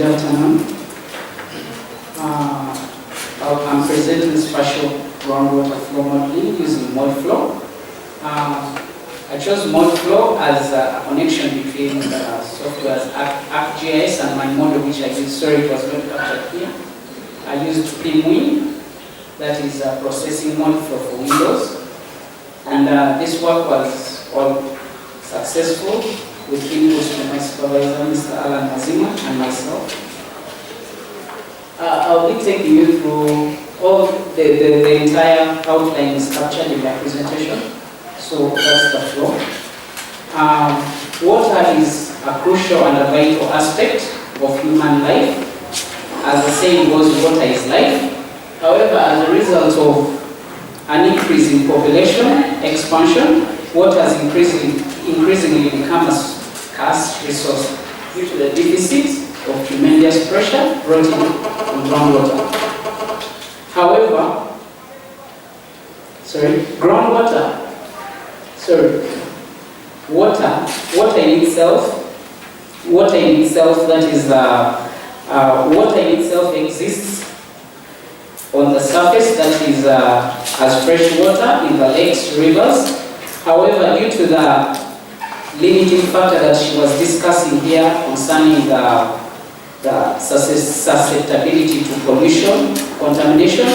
Good afternoon. I'm presenting spatial groundwater flow modeling using ModFlow. I chose ModFlow as a connection between the software's AGRC2015 and my model, which I used. Sorry, it was not captured here. I used PIMWin, that is a processing ModFlow for Windows. And this work was all successful with inputs from my supervisor, Mr. Alan Mazima, and myself. I'll be taking you through all the entire outline is captured in my presentation. So that's the flow. Water is a crucial and a vital aspect of human life. As the saying goes, water is life. However, as a result of an increase in population expansion, water has increasingly become a scarce resource due to the deficit of tremendous pressure brought in from groundwater. However, water in itself exists on the surface, that is as fresh water in the lakes, rivers. However, due to the limiting factor that she was discussing here concerning the susceptibility to pollution, contamination,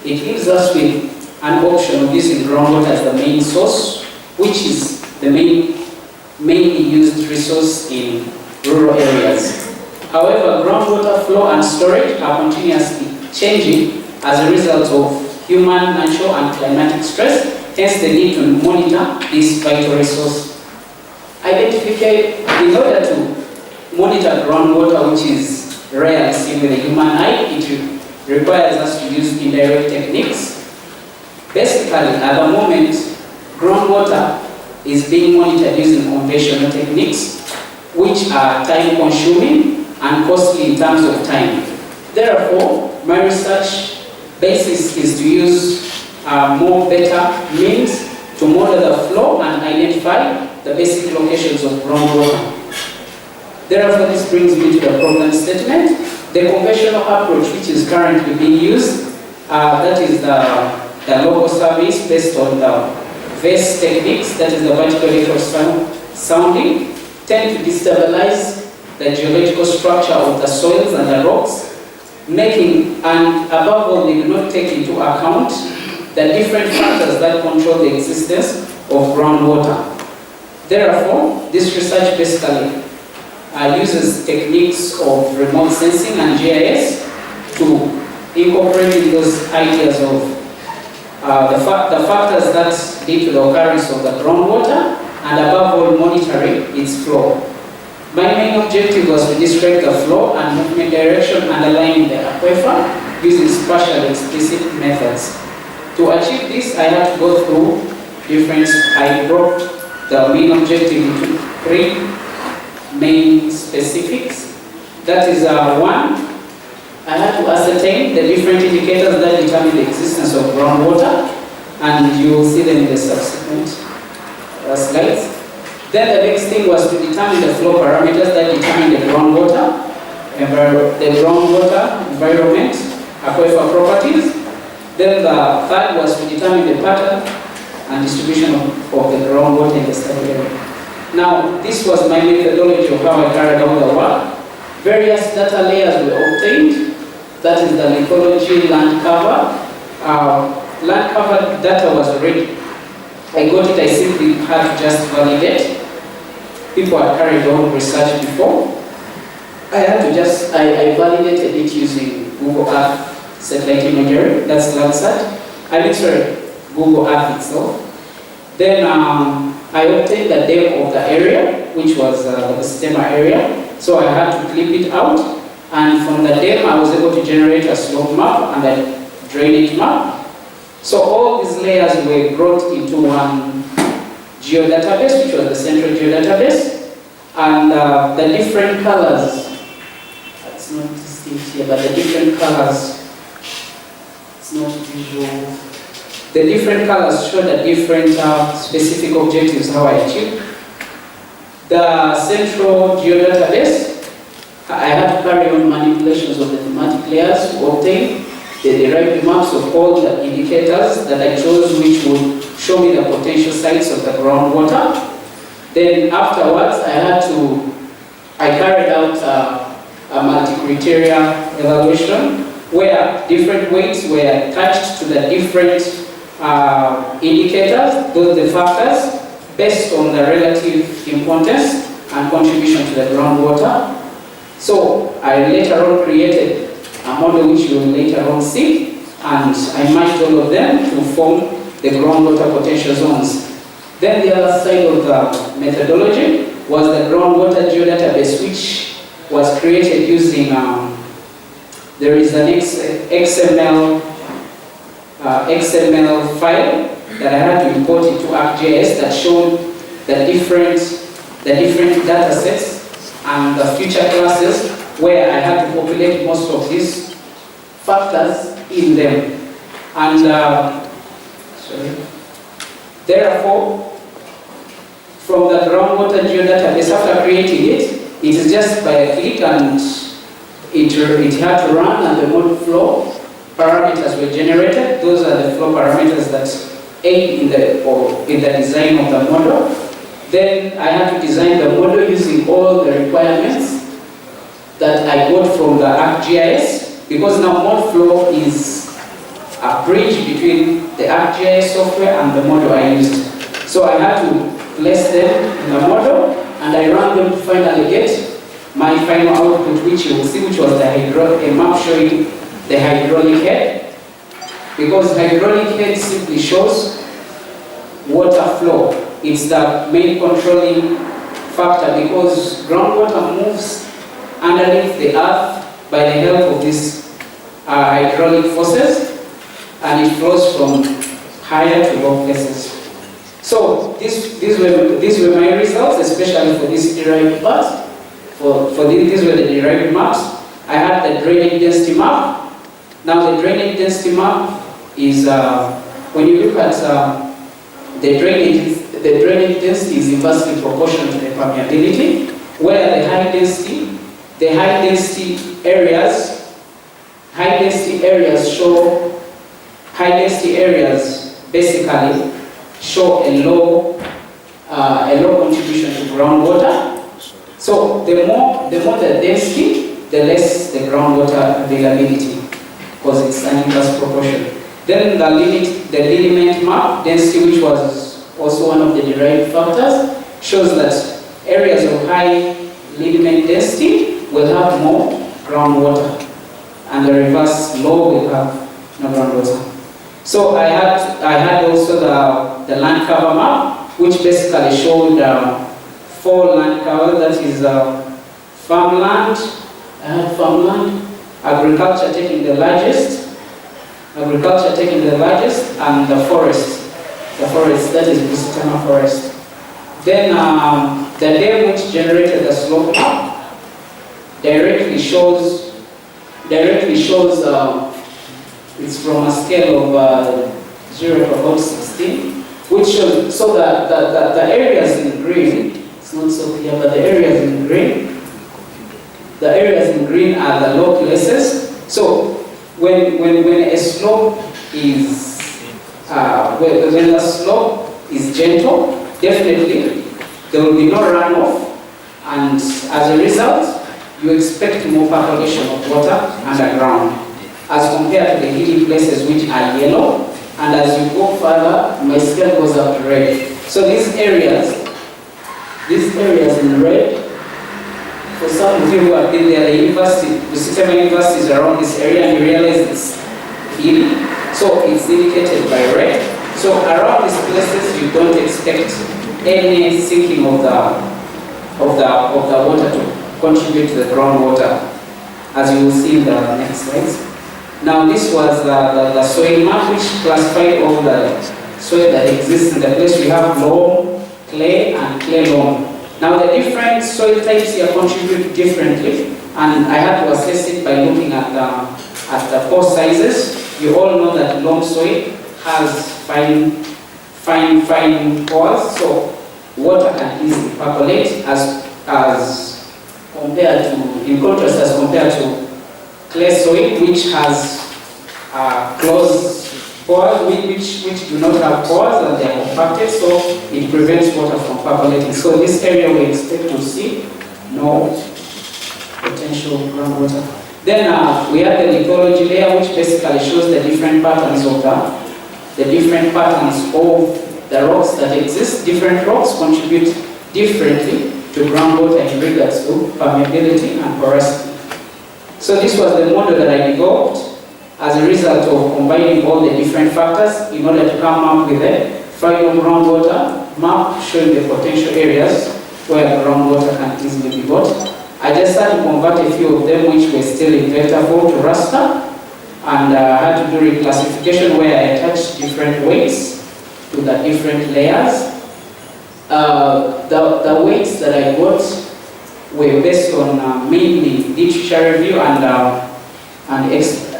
it leaves us with an option of using groundwater as the main source, which is the mainly used resource in rural areas. However, groundwater flow and storage are continuously changing as a result of human, natural, and climatic stress, hence the need to monitor this vital resource. In order to monitor groundwater, which is rarely seen with the human eye, it requires us to use indirect techniques. Basically, at the moment, groundwater is being monitored using conventional techniques, which are time-consuming and costly in terms of time. Therefore, my research basis is to use better means to model the flow and identify the basic locations of groundwater. Therefore, this brings me to the problem statement. The conventional approach, which is currently being used, that is the local surveys based on the VES techniques, that is the vertical electrode sounding, tend to destabilize the geological structure of the soils and the rocks, and above all, they do not take into account the different factors that control the existence of groundwater. Therefore, this research basically uses techniques of remote sensing and GIS to incorporate those ideas of the factors that lead to the occurrence of the groundwater, and above all, monitoring its flow. My main objective was to describe the flow and movement direction underlying the aquifer using spatial explicit methods. To achieve this, I had to go through I broke the main objective into 3 main specifics. That is, 1, I had to ascertain the different indicators that determine the existence of groundwater, and you will see them in the subsequent slides. Then the next thing was to determine the flow parameters that determine the groundwater environment, aquifer properties. Then the third was to determine the pattern and distribution of the groundwater in the study area. Now, this was my methodology of how I carried out the work. Various data layers were obtained. That is the lithology, land cover. Land cover data was already. I got it, I simply had to just validate. People had carried on research before. I validated it using Google Earth satellite imagery, that's Landsat. Google Earth itself. Then I obtained the depth of the area, which was the Busitema area. So I had to clip it out, and from the depth I was able to generate a slope map and a drainage map. So all these layers were brought into one geodatabase, which was the central geodatabase, and the different colors, it's not distinct here, but the different colors, it's not visual. The different colors show the different specific objectives how I achieved. The central geodatabase I had to carry on manipulations of the thematic layers to obtain the derived maps of all the indicators that I chose, which would show me the potential sites of the groundwater. Then afterwards, I carried out a multi-criteria evaluation where different weights were attached to the different indicators, those the factors, based on the relative importance and contribution to the groundwater. So I later on created a model which you will later on see, and I matched all of them to form the groundwater potential zones. Then the other side of the methodology was the groundwater geodatabase, which was created using, there is an XML file that I had to import into ArcGIS that showed the different data sets and the feature classes where I had to populate most of these factors in them. And therefore, from the groundwater geodatabase, after creating it, it is just by a click, and it had to run, and the model flow parameters were generated. Those are the flow parameters that aid in the design of the model. Then I had to design the model using all the requirements that I got from the ArcGIS, because now model flow is a bridge between the ArcGIS software and the model I used. So I had to place them in the model, and I ran them to finally get my final output, which you will see, which was a map showing the hydraulic head, because hydraulic head simply shows water flow. It's the main controlling factor, because groundwater moves underneath the earth by the help of these hydraulic forces, and it flows from higher to low places. So these were my results, especially for this derived part. These were the derived maps. I had the drainage density map. Now the drainage density map is, when you look at the drainage density is inversely proportional to the permeability, where the high density areas basically show a low contribution to groundwater. So the more the density, the less the groundwater availability, because it's an inverse proportion. Then the lineament map density, which was also one of the derived factors, shows that areas of high lineament density will have more groundwater, and the reverse low will have no groundwater. So I had also the land cover map, which basically showed 4 land cover, that is farmland. I had farmland, agriculture taking the largest, and the forest, that is Busitema forest. Then the dam which generated the slope map directly shows it's from a scale of 0 to about 16, which shows, so that the areas in green, it's not so clear, but the areas in green are the low places. So when a slope is when the slope is gentle, definitely there will be no runoff, and as a result, you expect more percolation of water underground, as compared to the hilly places which are yellow, and as you go further, my scale goes up to red. So these areas in red, for some of you who have been there, the Busitema University is around this area, and you realize it's hilly, so it's indicated by red. So around these places, you don't expect any sinking of the water to contribute to the groundwater, as you will see in the next slides. Now this was the soil map, which classified all the soil that exists in the place. We have loam, clay, and clay loam. Now the different soil types here contribute differently, and I had to assess it by looking at the pore sizes. You all know that loam soil has fine pores, so water can easily percolate as in contrast, as compared to clay soil, which has closed pores, which do not have pores and they are compacted, so it prevents water from percolating. So this area we expect to see no potential groundwater. Then we have the lithology layer, which basically shows the different patterns of the rocks that exist. Different rocks contribute differently to groundwater in regards to permeability and porosity. So this was the model that I developed as a result of combining all the different factors in order to come up with a final groundwater map showing the potential areas where groundwater can easily be got. I just had to convert a few of them which were still in vector form to raster, and I had to do reclassification where I attached different weights to the different layers. The weights that I got were based on mainly literature review and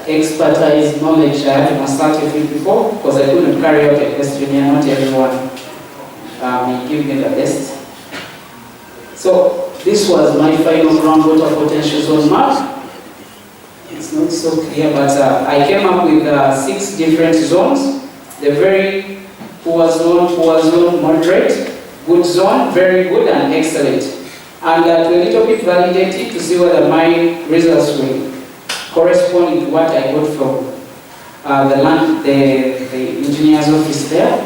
expertise knowledge I had to consult a few people, because I couldn't carry out a questionnaire. Not everyone may give me the best. So this was my final groundwater potential zone map. It's not so clear, but I came up with 6 different zones. The very poor zone, moderate, good zone, very good, and excellent. And to a little bit validate it to see whether my results will correspond to what I got from the engineer's office there.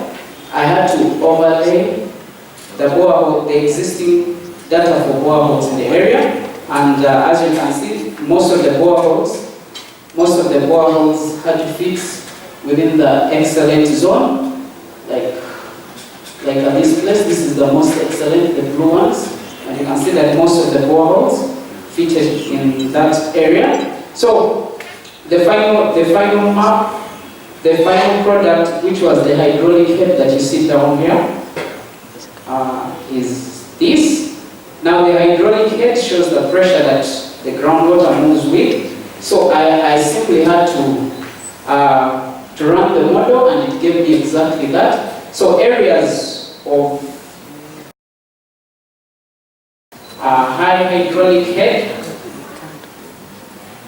I had to overlay the existing data for boreholes in the area, and as you can see, most of the boreholes had to fit within the excellent zone, like at this place. This is the most excellent, the blue ones, and you can see that most of the boreholes fitted in that area. So the final map, the final product, which was the hydraulic head that you see down here, is this. Now the hydraulic head shows the pressure that the groundwater moves with. So I simply had to run the model, and it gave me exactly that. So areas of high hydraulic head,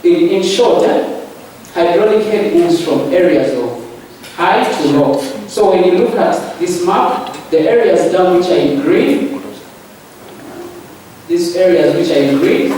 in short, hydraulic head moves from areas of high to low. So when you look at this map, the areas down which are in green, these areas which are in green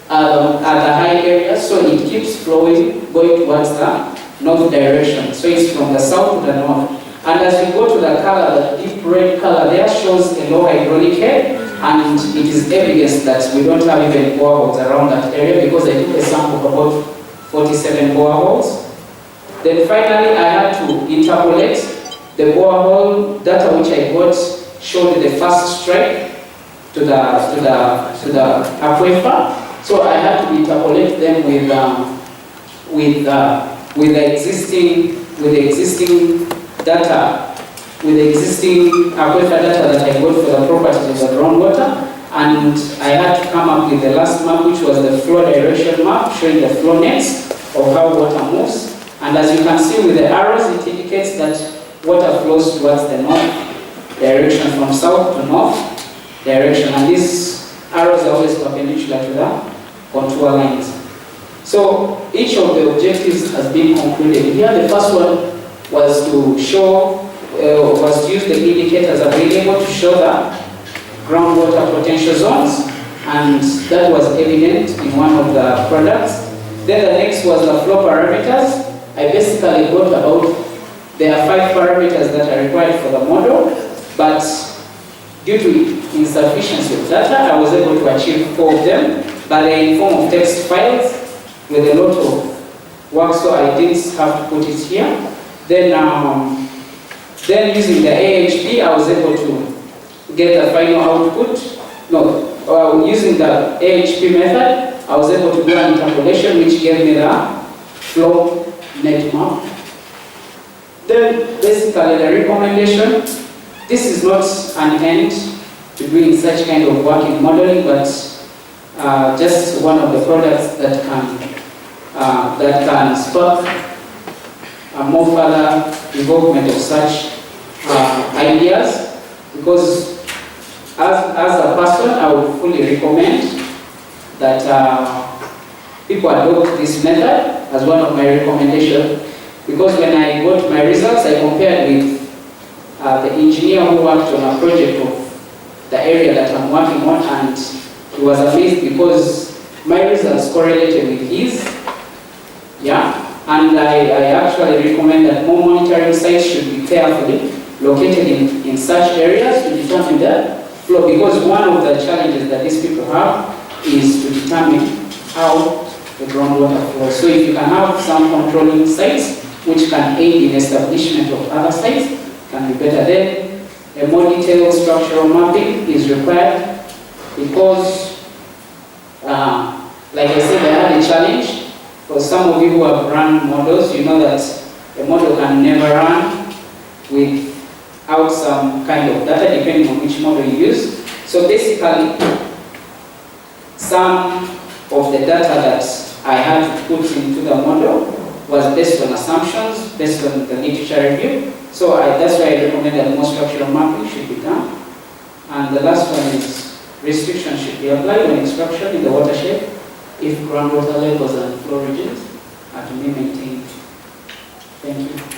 are the high areas, so it keeps flowing, going towards the north direction. So it's from the south to the north. And as we go to the color, the deep red color there shows a low hydraulic head, and it is evidence that we don't have even boreholes around that area, because I took a sample of about 47 boreholes. Then finally I had to interpolate the borehole data which I got, showed the first strike to the aquifer. So I had to interpolate them with the existing data, with the existing aquifer data that I got for the properties of the groundwater, and I had to come up with the last map, which was the flow direction map, showing the flow nets of how water moves. And as you can see with the arrows, it indicates that water flows towards the north direction, from south to north direction, and these arrows are always perpendicular to the contour lines. So each of the objectives has been concluded. Here the first one was to use the indicators available to show the groundwater potential zones, and that was evident in one of the products. Then the next was the flow parameters. I basically got about, there are 5 parameters that are required for the model, but due to insufficiency of data, I was able to achieve 4 of them, but they're in form of text files with a lot of work, so I didn't have to put it here. Then using the AHP, I was able to get the final output. Using the AHP method, I was able to do an interpolation which gave me the flow net map. Then basically the recommendation, this is not an end to doing such kind of work in modeling, but just one of the products that can spark more further development of such ideas, because as a person, I would fully recommend that people adopt this method as one of my recommendations, because when I got my results, I compared with the engineer who worked on a project of the area that I'm working on, and he was amazed because my results correlated with his. Yeah, and I actually recommend that more monitoring sites should be carefully located in such areas to determine the flow, because one of the challenges that these people have is to determine how the groundwater flows. So if you can have some controlling sites which can aid in establishment of other sites, can be better. Then a more detailed structural mapping is required, because like I said, I had a challenge. For some of you who have run models, you know that a model can never run without some kind of data, depending on which model you use. So basically, some of the data that I had to put into the model was based on assumptions, based on the literature review. So that's why I recommend that more structural mapping should be done. And the last one is restrictions should be applied on extraction in the watershed if groundwater levels and flow regions are to be maintained. Thank you.